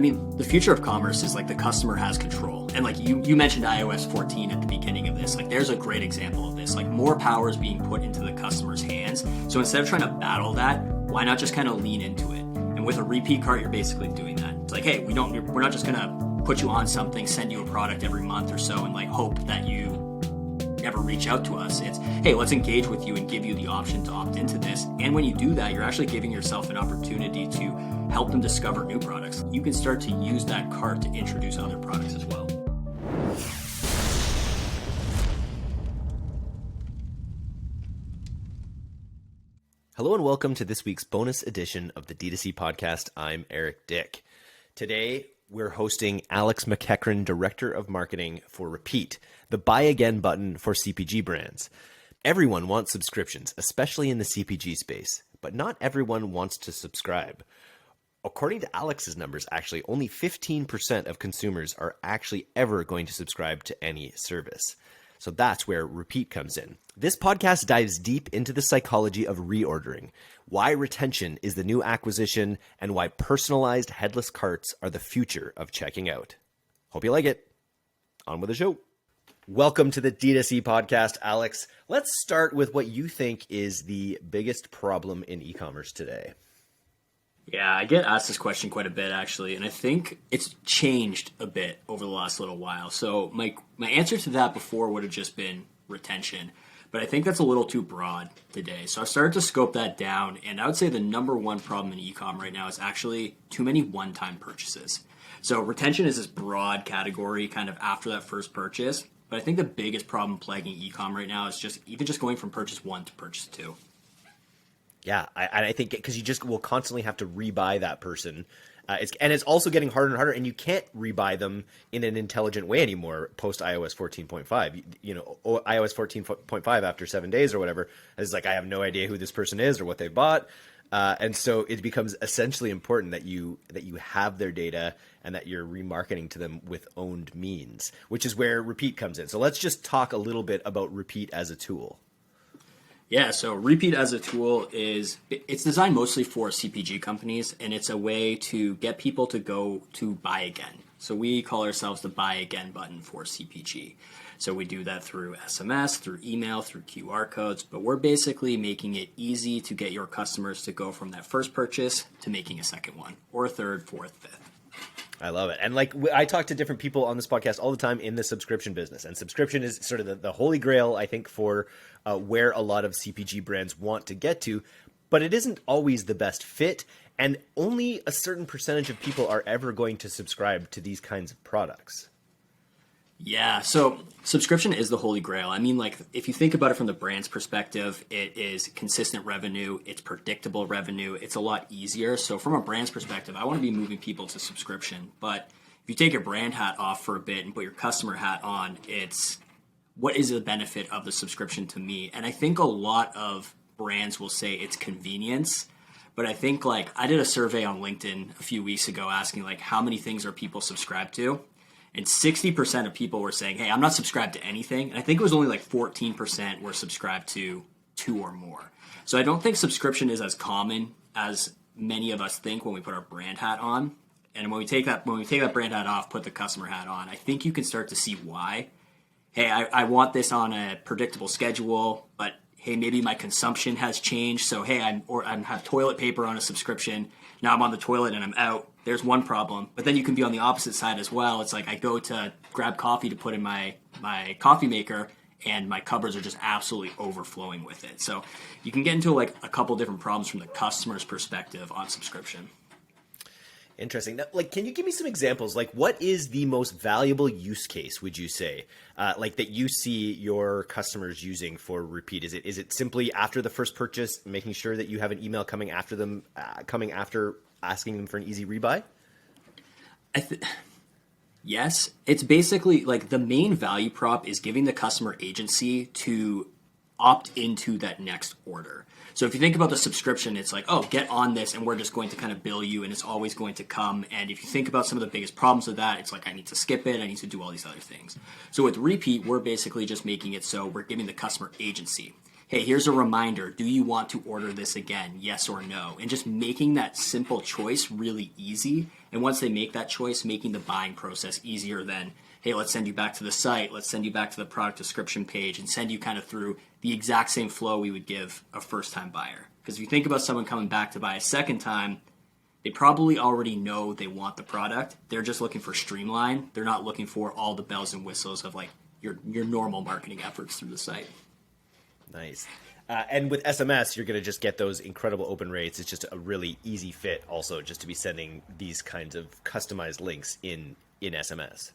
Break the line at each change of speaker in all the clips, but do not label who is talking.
I mean, the future of commerce is like the customer has control. And like you mentioned iOS 14 at the beginning of this, like there's a great example of this. Like more power is being put into the customer's hands. So instead of trying to battle that, why not just kind of lean into it? And with a repeat cart, you're basically doing that. It's like, hey, we're not just gonna put you on something, send you a product every month or so and like hope that you never reach out to us. It's, hey, let's engage with you and give you the option to opt into this. And when you do that, you're actually giving yourself an opportunity to help them discover new products. You can start to use that cart to introduce other products as well.
Hello and welcome to this week's bonus edition of the D2C Podcast. I'm Eric Dick. Today, we're hosting Alex McChecheran, Director of Marketing for Repeat, the buy again button for CPG brands. Everyone wants subscriptions, especially in the CPG space, but not everyone wants to subscribe. According to Alex's numbers, actually, only 15% of consumers are actually ever going to subscribe to any service. So that's where Repeat comes in. This podcast dives deep into the psychology of reordering, why retention is the new acquisition, and why personalized headless carts are the future of checking out. Hope you like it. On with the show. Welcome to the D2C Podcast, Alex. Let's start with what you think is the biggest problem in e-commerce today.
Yeah, I get asked this question quite a bit, actually, and I think it's changed a bit over the last little while. So my answer to that before would have just been retention, but I think that's a little too broad today. So I've started to scope that down, and I would say the number one problem in e-com right now is actually too many one-time purchases. So retention is this broad category kind of after that first purchase, but I think the biggest problem plaguing e-com right now is just going from purchase 1 to purchase 2.
Yeah, I think because you just will constantly have to rebuy that person. It's also getting harder and harder, and you can't rebuy them in an intelligent way anymore post iOS 14.5. You know, iOS 14.5 after 7 days or whatever is like, I have no idea who this person is or what they bought. And so it becomes essentially important that you have their data and that you're remarketing to them with owned means, which is where Repeat comes in. So let's just talk a little bit about Repeat as a tool.
Yeah, so Repeat as a tool it's designed mostly for CPG companies, and it's a way to get people to go to buy again. So we call ourselves the buy again button for CPG. So we do that through SMS, through email, through QR codes, but we're basically making it easy to get your customers to go from that first purchase to making a second one, or a third, fourth, fifth.
I love it. And like I talk to different people on this podcast all the time in the subscription business, and subscription is sort of the holy grail, I think, for where a lot of CPG brands want to get to, but it isn't always the best fit. And only a certain percentage of people are ever going to subscribe to these kinds of products.
Yeah, so subscription is the holy grail. I mean, like, if you think about it from the brand's perspective, it is consistent revenue, it's predictable revenue, it's a lot easier. So from a brand's perspective, I want to be moving people to subscription. But if you take your brand hat off for a bit and put your customer hat on, it's what is the benefit of the subscription to me? And I think a lot of brands will say it's convenience. But I think, like, I did a survey on LinkedIn a few weeks ago asking, like, how many things are people subscribed to? And 60% of people were saying, hey, I'm not subscribed to anything. And I think it was only like 14% were subscribed to 2 or more. So I don't think subscription is as common as many of us think when we put our brand hat on. And when we take that brand hat off, put the customer hat on, I think you can start to see why. Hey, I want this on a predictable schedule, but hey, maybe my consumption has changed. So hey, I have toilet paper on a subscription. Now I'm on the toilet and I'm out. There's one problem. But then you can be on the opposite side as well. It's like I go to grab coffee to put in my coffee maker, and my cupboards are just absolutely overflowing with it. So you can get into like a couple different problems from the customer's perspective on subscription.
Interesting. Now, like, can you give me some examples? Like, what is the most valuable use case, would you say, like that you see your customers using for Repeat? Is it simply after the first purchase, making sure that you have an email coming after them, asking them for an easy rebuy?
Yes. It's basically like the main value prop is giving the customer agency to opt into that next order. So if you think about the subscription, it's like, oh, get on this and we're just going to kind of bill you and it's always going to come. And if you think about some of the biggest problems with that, it's like, I need to skip it. I need to do all these other things. So with Repeat, we're basically just making it so we're giving the customer agency. hey, here's a reminder. Do you want to order this again? Yes or no? And just making that simple choice really easy. And once they make that choice, making the buying process easier than, hey, let's send you back to the site. Let's send you back to the product description page and send you kind of through the exact same flow we would give a first-time buyer. Because if you think about someone coming back to buy a second time, they probably already know they want the product. They're just looking for streamline. They're not looking for all the bells and whistles of like your normal marketing efforts through the site.
Nice. And with SMS, you're going to just get those incredible open rates. It's just a really easy fit also just to be sending these kinds of customized links in SMS.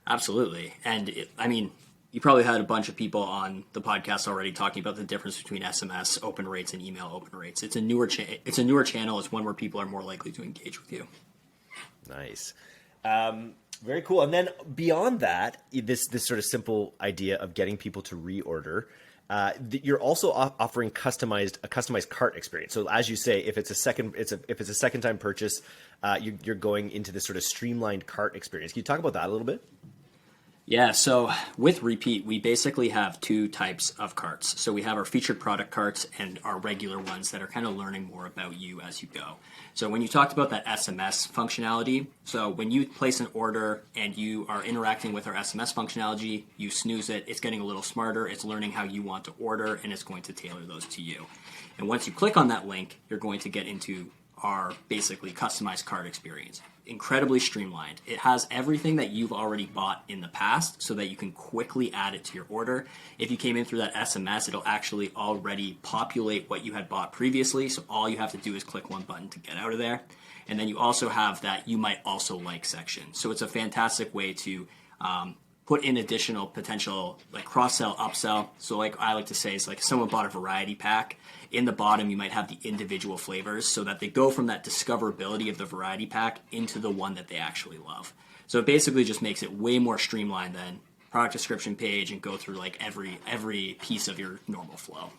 Absolutely. And you probably had a bunch of people on the podcast already talking about the difference between SMS open rates and email open rates. It's a newer channel. It's one where people are more likely to engage with you.
Nice. Very cool. And then beyond that, this sort of simple idea of getting people to reorder, you're also offering a customized cart experience. So as you say, if it's a second time purchase, you're going into this sort of streamlined cart experience. Can you talk about that a little bit?
Yeah, so with repeat, we basically have two types of carts. So we have our featured product carts and our regular ones that are kind of learning more about you as you go. So when you talked about that SMS functionality, so when you place an order and you are interacting with our SMS functionality, you snooze it, it's getting a little smarter, it's learning how you want to order, and it's going to tailor those to you. And once you click on that link, you're going to get into our basically customized cart experience. Incredibly streamlined. It has everything that you've already bought in the past so that you can quickly add it to your order. If you came in through that SMS, it'll actually already populate what you had bought previously. So all you have to do is click one button to get out of there. And then you also have that you might also like section. So it's a fantastic way to put in additional potential like cross-sell, upsell. So like I like to say is like if someone bought a variety pack, in the bottom you might have the individual flavors so that they go from that discoverability of the variety pack into the one that they actually love. So it basically just makes it way more streamlined than product description page and go through like every piece of your normal flow.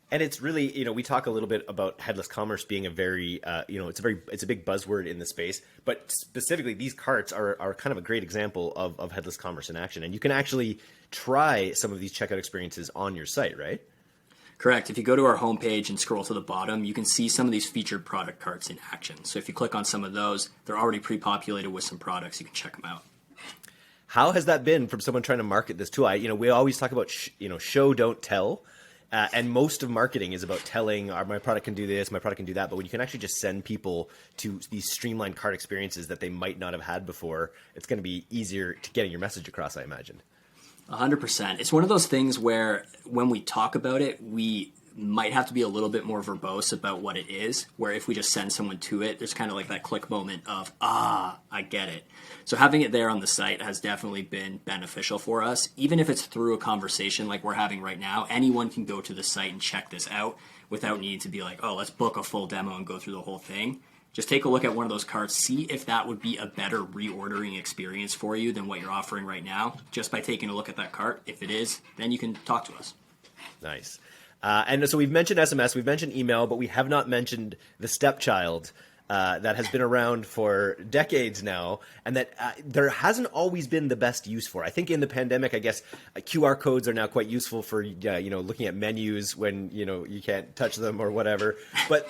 And it's really, we talk a little bit about headless commerce being a very, it's a big buzzword in the space, but specifically these carts are kind of a great example of headless commerce in action. And you can actually try some of these checkout experiences on your site, right?
Correct. If you go to our homepage and scroll to the bottom, you can see some of these featured product carts in action. So if you click on some of those, they're already pre-populated with some products. You can check them out.
How has that been from someone trying to market this tool? We always talk about, show, don't tell. And most of marketing is about telling, my product can do this, my product can do that. But when you can actually just send people to these streamlined cart experiences that they might not have had before, it's going to be easier to getting your message across, I imagine.
100%. It's one of those things where when we talk about it, we might have to be a little bit more verbose about what it is, where if we just send someone to it, there's kind of like that click moment of, I get it. So having it there on the site has definitely been beneficial for us. Even if it's through a conversation like we're having right now, anyone can go to the site and check this out without needing to be like, let's book a full demo and go through the whole thing. Just take a look at one of those carts, see if that would be a better reordering experience for you than what you're offering right now, just by taking a look at that cart. If it is, then you can talk to us.
Nice. And so we've mentioned SMS, we've mentioned email, but we have not mentioned the stepchild that has been around for decades now, and that there hasn't always been the best use for. I think in the pandemic, I guess QR codes are now quite useful for looking at menus when you can't touch them or whatever. But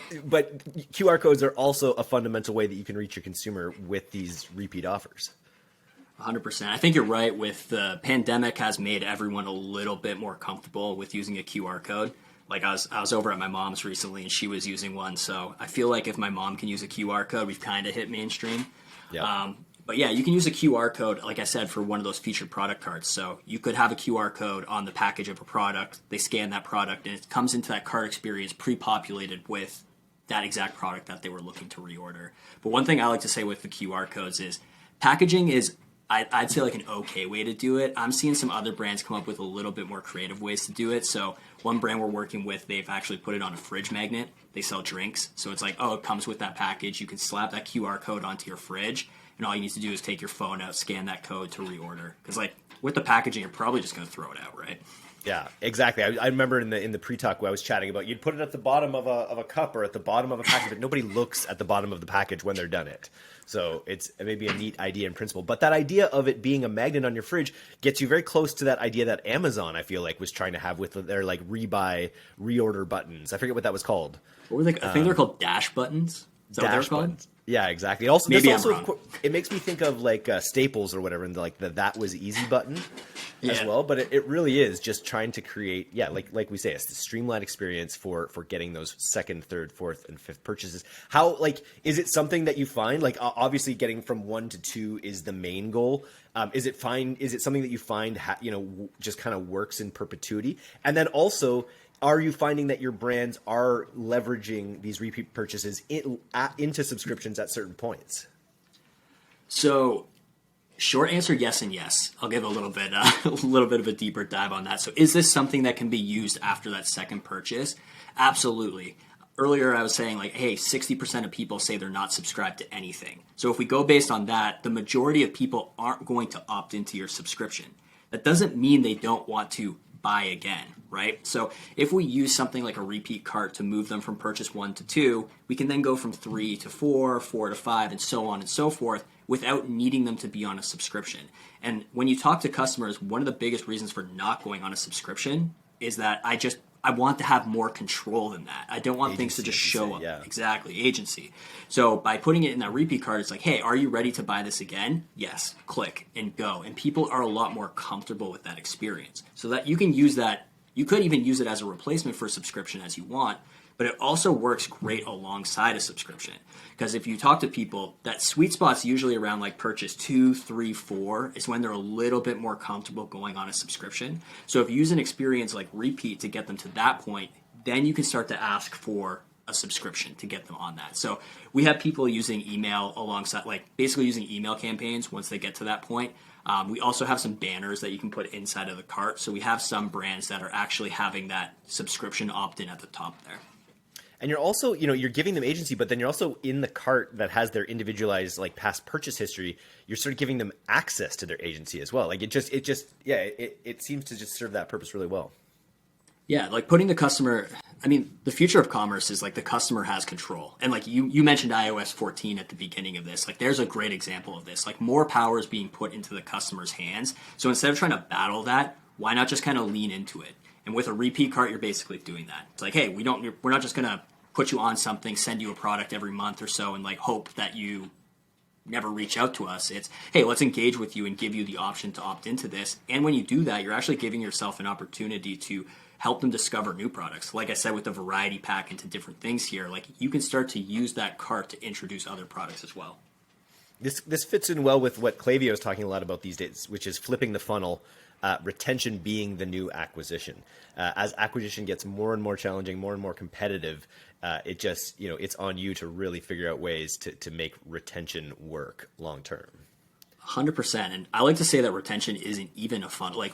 QR codes are also a fundamental way that you can reach your consumer with these repeat offers.
100%. I think you're right. With the pandemic has made everyone a little bit more comfortable with using a QR code. Like I was over at my mom's recently and she was using one. So I feel like if my mom can use a QR code, we've kind of hit mainstream.
Yeah.
But yeah, you can use a QR code, like I said, for one of those featured product cards. So you could have a QR code on the package of a product. They scan that product and it comes into that cart experience pre-populated with that exact product that they were looking to reorder. But one thing I like to say with the QR codes is packaging is, I'd say, like an okay way to do it. I'm seeing some other brands come up with a little bit more creative ways to do it. So one brand we're working with, they've actually put it on a fridge magnet. They sell drinks. So it's like, it comes with that package. You can slap that QR code onto your fridge, and all you need to do is take your phone out, scan that code to reorder. Because like with the packaging, you're probably just going to throw it out, right?
Yeah, exactly. I remember in the pre-talk where I was chatting about, you'd put it at the bottom of a cup or at the bottom of a package, but nobody looks at the bottom of the package when they're done it. So it's maybe a neat idea in principle. But that idea of it being a magnet on your fridge gets you very close to that idea that Amazon, I feel like, was trying to have with their like rebuy, reorder buttons. I forget what that was called.
What were they? I think they're called dash buttons. Is that what they're called?
Buttons. Yeah, exactly. Also,
Maybe
this
I'm
also,
wrong.
It makes me think of like Staples or whatever, and like the "that was easy" button as well. But it really is just trying to create, like we say, it's the streamlined experience for getting those second, third, fourth, and fifth purchases. How is it something that you find obviously getting from 1 to 2 is the main goal? Is it something that you find just kind of works in perpetuity? And then also, are you finding that your brands are leveraging these repeat purchases into subscriptions at certain points?
So, short answer, yes and yes. I'll give a little bit of a deeper dive on that. So, is this something that can be used after that second purchase? Absolutely. Earlier, I was saying hey, 60% of people say they're not subscribed to anything. So, if we go based on that, the majority of people aren't going to opt into your subscription. That doesn't mean they don't want to buy again, right? So if we use something like a repeat cart to move them from purchase 1 to 2, we can then go from 3 to 4, 4 to 5, and so on and so forth without needing them to be on a subscription. And when you talk to customers, one of the biggest reasons for not going on a subscription is that I want to have more control than that. I don't want things to just show up.
Yeah.
Exactly, agency. So by putting it in that repeat card, it's like, hey, are you ready to buy this again? Yes, click and go. And people are a lot more comfortable with that experience. So that you can use that, you could even use it as a replacement for a subscription as you want, but it also works great alongside a subscription. Because if you talk to people, that sweet spot's usually around purchase 2, 3, 4 is when they're a little bit more comfortable going on a subscription. So if you use an experience like repeat to get them to that point, then you can start to ask for a subscription to get them on that. So we have people using email alongside, basically using email campaigns once they get to that point. We also have some banners that you can put inside of the cart. So we have some brands that are actually having that subscription opt-in at the top there.
And you're also, you're giving them agency, but then you're also in the cart that has their individualized past purchase history. You're sort of giving them access to their agency as well. It seems to just serve that purpose really well.
Yeah, putting the customer, the future of commerce is the customer has control. And you mentioned iOS 14 at the beginning of this. There's a great example of this. More power is being put into the customer's hands. So instead of trying to battle that, why not just kind of lean into it? And with a repeat cart, you're basically doing that. It's hey, we're not just going to put you on something, send you a product every month or so and hope that you never reach out to us. It's, hey, let's engage with you and give you the option to opt into this. And when you do that, you're actually giving yourself an opportunity to help them discover new products. Like I said, with the variety pack into different things here, you can start to use that cart to introduce other products as well.
This fits in well with what Klaviyo is talking a lot about these days, which is flipping the funnel, retention being the new acquisition. As acquisition gets more and more challenging, more and more competitive, it just, it's on you to really figure out ways to make retention work long term.
100%. And I like to say that retention isn't even a funnel.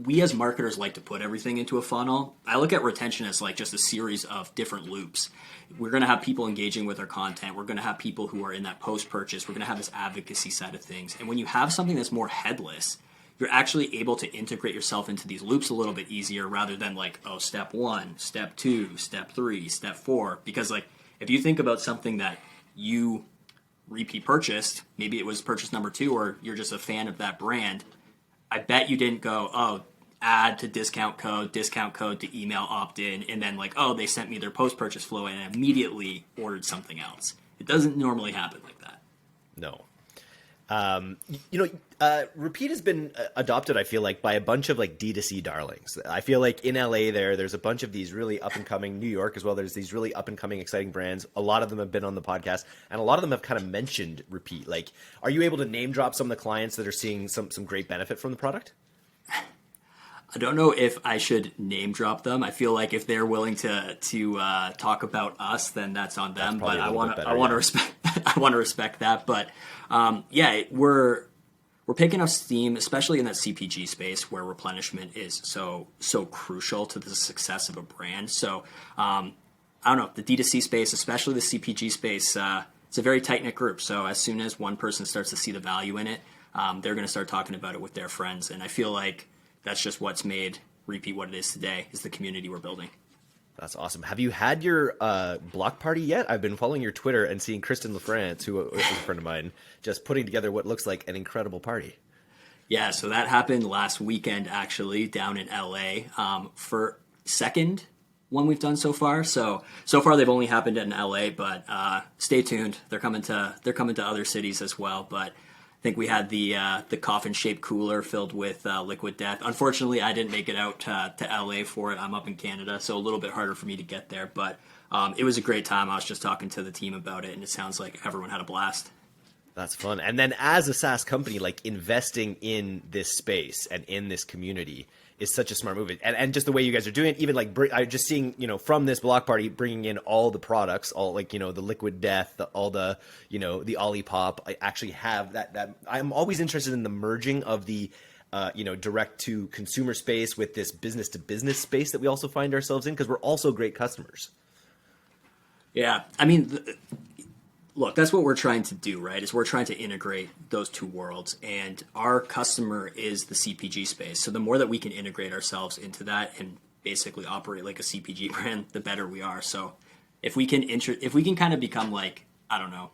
We as marketers like to put everything into a funnel. I look at retention as just a series of different loops. We're going to have people engaging with our content. We're going to have people who are in that post-purchase. We're going to have this advocacy side of things. And when you have something that's more headless, you're actually able to integrate yourself into these loops a little bit easier rather than step 1, step 2, step 3, step 4. Because if you think about something that you repeat purchased, maybe it was purchase number 2 or you're just a fan of that brand, I bet you didn't go, add to discount code to email opt-in, and then they sent me their post-purchase flow and I immediately ordered something else. It doesn't normally happen like that.
No. Repeat has been adopted, I feel by a bunch of D2C darlings. I feel in LA there's a bunch of these really up and coming, New York as well. There's these really up and coming, exciting brands. A lot of them have been on the podcast and a lot of them have kind of mentioned Repeat. Are you able to name drop some of the clients that are seeing some great benefit from the product?
I don't know if I should name drop them. I feel if they're willing to talk about us, then that's on them. But I want to respect that. But we're picking up steam, especially in that CPG space where replenishment is so crucial to the success of a brand. So I don't know, the D2C space, especially the CPG space, it's a very tight knit group. So as soon as one person starts to see the value in it, they're going to start talking about it with their friends. And I feel that's just what's made Repeat what it is today, is the community we're building.
That's awesome. Have you had your block party yet? I've been following your Twitter and seeing Kristen LaFrance, who is a friend of mine, just putting together what looks like an incredible party.
Yeah, so that happened last weekend, actually, down in LA, for second one we've done so far. So far they've only happened in LA, but stay tuned. They're coming to other cities as well. But I think we had the coffin-shaped cooler filled with liquid death. Unfortunately, I didn't make it out to LA for it. I'm up in Canada, so a little bit harder for me to get there. But it was a great time. I was just talking to the team about it, and it sounds like everyone had a blast.
That's fun. And then as a SaaS company, like investing in this space and in this community is such a smart move. And just the way you guys are doing it, even like I'm just seeing, from this block party, bringing in all the products, all like, the liquid death, all the, the Olipop. I actually have that I'm always interested in the merging of the, direct to consumer space with this business to business space that we also find ourselves in, because we're also great customers.
Yeah. I mean, look, that's what we're trying to do, right? Is we're trying to integrate those two worlds, and our customer is the CPG space. So the more that we can integrate ourselves into that and basically operate like a CPG brand, the better we are. So if we can kind of become like, I don't know,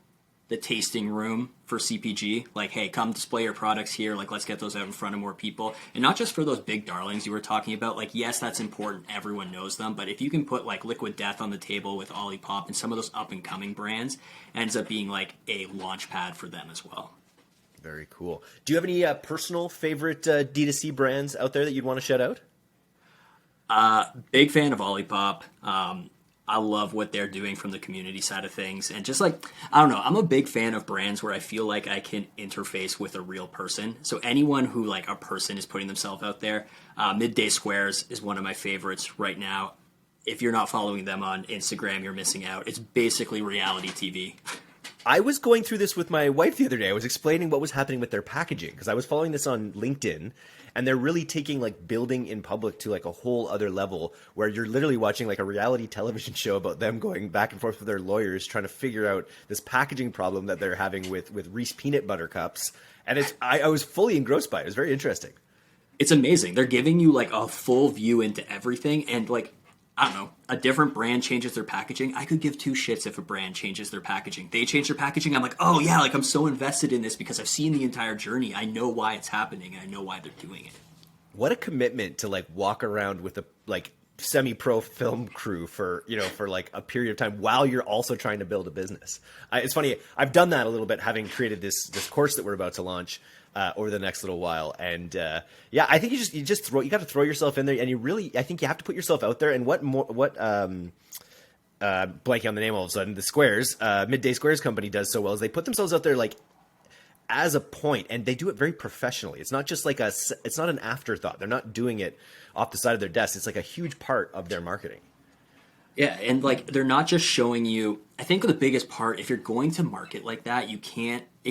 the tasting room for CPG, like, hey, come display your products here. Like, let's get those out in front of more people. And not just for those big darlings you were talking about. Like, yes, that's important. Everyone knows them. But if you can put like Liquid Death on the table with Olipop and some of those up and coming brands, it ends up being like a launch pad for them as well.
Very cool. Do you have any personal favorite D2C brands out there that you'd want to shout out?
Big fan of Olipop. I love what they're doing from the community side of things. And just like, I don't know, I'm a big fan of brands where I feel like I can interface with a real person. So anyone who like a person is putting themselves out there, Midday Squares is one of my favorites right now. If you're not following them on Instagram, you're missing out. It's basically reality TV.
I was going through this with my wife the other day. I was explaining what was happening with their packaging, because I was following this on LinkedIn, and they're really taking like building in public to like a whole other level, where you're literally watching like a reality television show about them going back and forth with their lawyers trying to figure out this packaging problem that they're having with Reese peanut butter cups. And I was fully engrossed by it. It was very interesting.
It's amazing. They're giving you like a full view into everything, and like, I don't know, a different brand changes their packaging. I could give two shits if a brand changes their packaging. They change their packaging. I'm like, oh yeah, like I'm so invested in this because I've seen the entire journey. I know why it's happening, and I know why they're doing it.
What a commitment to like walk around with a like semi-pro film crew for like a period of time while you're also trying to build a business. It's funny. I've done that a little bit, having created this course that we're about to launch over the next little while. And yeah, I think you got to throw yourself in there, and I think you have to put yourself out there. And blanking on the name all of a sudden, the Squares, Midday Squares company does so well is they put themselves out there like as a point, and they do it very professionally. It's not just like it's not an afterthought. They're not doing it off the side of their desk. It's like a huge part of their marketing.
Yeah, and like they're not just showing you. I think the biggest part, if you're going to market like that, it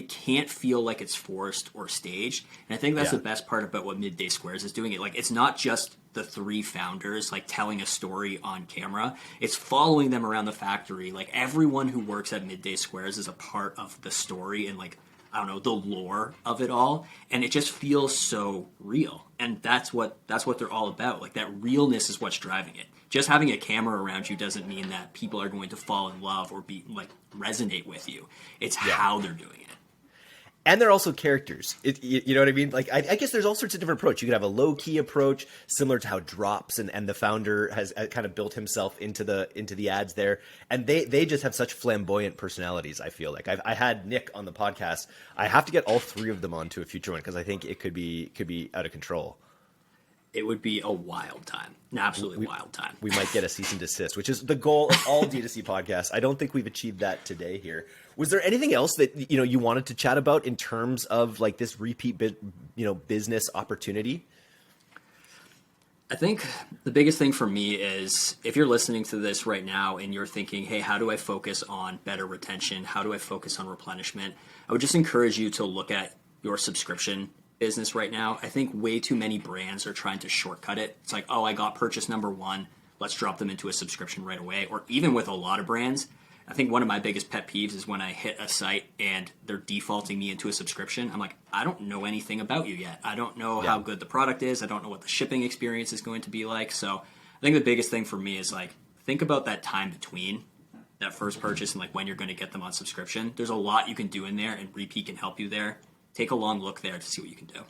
can't feel like it's forced or staged. And I think that's the best part about what Midday Squares is doing. It like it's not just the three founders like telling a story on camera. It's following them around the factory. Like everyone who works at Midday Squares is a part of the story and like, I don't know, the lore of it all, and it just feels so real. And that's what they're all about. Like that realness is what's driving it. Just having a camera around you doesn't mean that people are going to fall in love or be like resonate with you. It's how they're doing it.
And they're also characters. You know what I mean? Like, I guess there's all sorts of different approach. You could have a low-key approach, similar to how Drops and the founder has kind of built himself into the ads there. And they just have such flamboyant personalities, I feel like. I had Nick on the podcast. I have to get all three of them onto a future one because I think it could be out of control.
It would be a wild time, an absolutely wild time.
We might get a cease and desist, which is the goal of all D2C podcasts. I don't think we've achieved that today here. Was there anything else that you wanted to chat about in terms of like this repeat business opportunity?
I think the biggest thing for me is if you're listening to this right now and you're thinking, hey, how do I focus on better retention? How do I focus on replenishment? I would just encourage you to look at your subscription business right now. I think way too many brands are trying to shortcut it. It's like, oh, I got purchase number one. Let's drop them into a subscription right away. Or even with a lot of brands, I think one of my biggest pet peeves is when I hit a site and they're defaulting me into a subscription. I'm like, I don't know anything about you yet. I don't know how good the product is. I don't know what the shipping experience is going to be like. So I think the biggest thing for me is like, think about that time between that first purchase and like when you're going to get them on subscription. There's a lot you can do in there, and repeat can help you there. Take a long look there to see what you can do.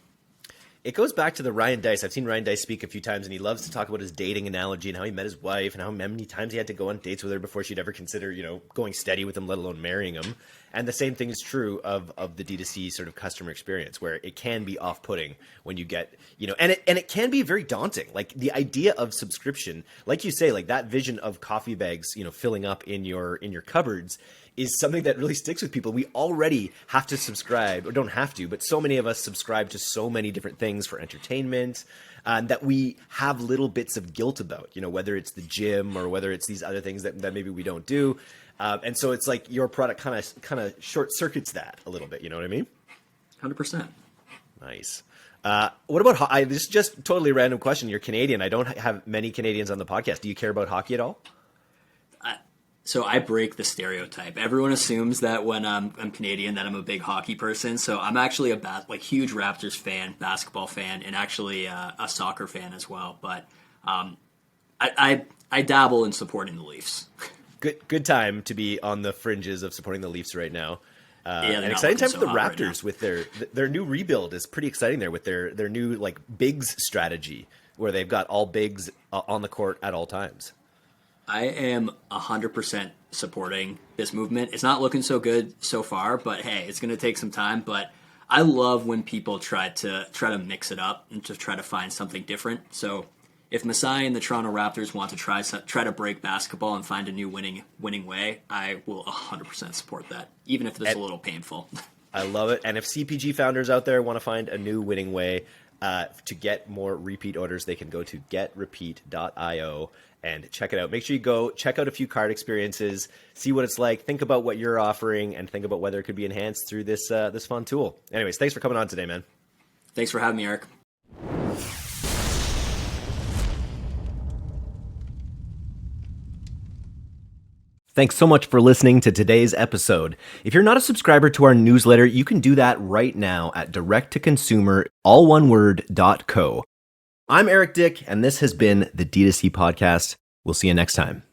It goes back to the Ryan Dice. I've seen Ryan Dice speak a few times, and he loves to talk about his dating analogy and how he met his wife and how many times he had to go on dates with her before she'd ever consider, going steady with him, let alone marrying him. And the same thing is true of the D2C sort of customer experience, where it can be off-putting when you get, and it can be very daunting. Like the idea of subscription, like you say, like that vision of coffee bags, filling up in your cupboards is something that really sticks with people. We already have to subscribe, or don't have to, but so many of us subscribe to so many different things for entertainment that we have little bits of guilt about, whether it's the gym or whether it's these other things that maybe we don't do. And so it's like your product kind of short circuits that a little bit. You know what I mean?
100%.
Nice. What about this is just totally random question. You're Canadian. I don't have many Canadians on the podcast. Do you care about hockey at all?
So I break the stereotype. Everyone assumes that when I'm Canadian that I'm a big hockey person. So I'm actually a huge Raptors fan, basketball fan, and actually a soccer fan as well. But I dabble in supporting the Leafs.
Good time to be on the fringes of supporting the Leafs right now.
Yeah,
an exciting time for the Raptors with their new rebuild is pretty exciting there with their new like bigs strategy where they've got all bigs on the court at all times.
I am 100% supporting this movement. It's not looking so good so far, but hey, it's going to take some time. But I love when people try to mix it up and to try to find something different. So if Masai and the Toronto Raptors want to try to break basketball and find a new winning way, I will 100% support that, even if it's a little painful.
I love it. And if CPG founders out there want to find a new winning way to get more repeat orders, they can go to getrepeat.io and check it out. Make sure you go check out a few card experiences, see what it's like, think about what you're offering, and think about whether it could be enhanced through this fun tool. Anyways, thanks for coming on today, man.
Thanks for having me, Eric.
Thanks so much for listening to today's episode. If you're not a subscriber to our newsletter, you can do that right now at directtoconsumer.co. I'm Eric Dick, and this has been the D2C Podcast. We'll see you next time.